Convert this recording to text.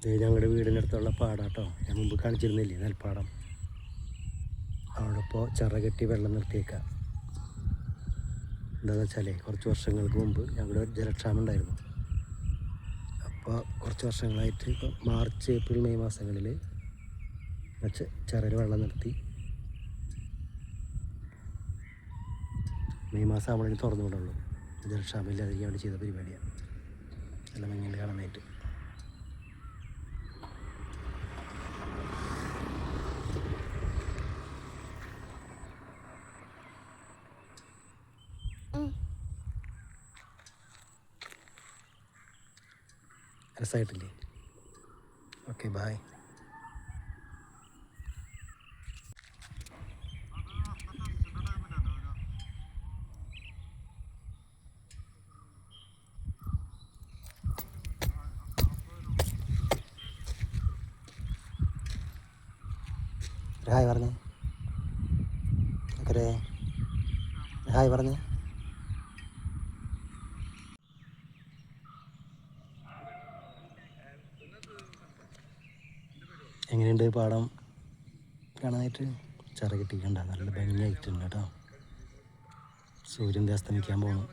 ഇത് ഞങ്ങളുടെ വീടിനടുത്തുള്ള പാടാട്ടോ. ഞാൻ മുമ്പ് കാണിച്ചിരുന്നില്ലേ നെൽപ്പാടം. അവിടെ ഇപ്പോൾ ചിറ കെട്ടി വെള്ളം നിർത്തിയേക്കാം. എന്താണെന്ന് വെച്ചാൽ കുറച്ച് വർഷങ്ങൾക്ക് മുമ്പ് ഞങ്ങളുടെ ജലക്ഷാമം ഉണ്ടായിരുന്നു. അപ്പോൾ കുറച്ച് വർഷങ്ങളായിട്ട് ഇപ്പോൾ മാർച്ച് ഏപ്രിൽ മെയ് മാസങ്ങളിൽ ചിറയിൽ വെള്ളം നിർത്തി. മെയ് മാസം ആവുമ്പോഴേക്കും തുറന്നു വിടുള്ളൂ. ജലക്ഷാമം ഇല്ലാതിരിക്കാൻ വേണ്ടി ചെയ്ത പരിപാടിയാണ്. എല്ലാം ഇങ്ങനെ കാണാനായിട്ട്. രസമായിട്ടില്ലേ? Okay, bye. ഹായ് പറഞ്ഞേ. ഓക്കെ, ഹായ് പറഞ്ഞേ. എങ്ങനെയുണ്ട് പാടം കാണാനായിട്ട്? ചിറ കെട്ടിക്കണ്ട, നല്ല ഭംഗിയായിട്ടുണ്ട് കേട്ടോ. സൂര്യൻ അസ്തമിക്കാൻ പോകണം.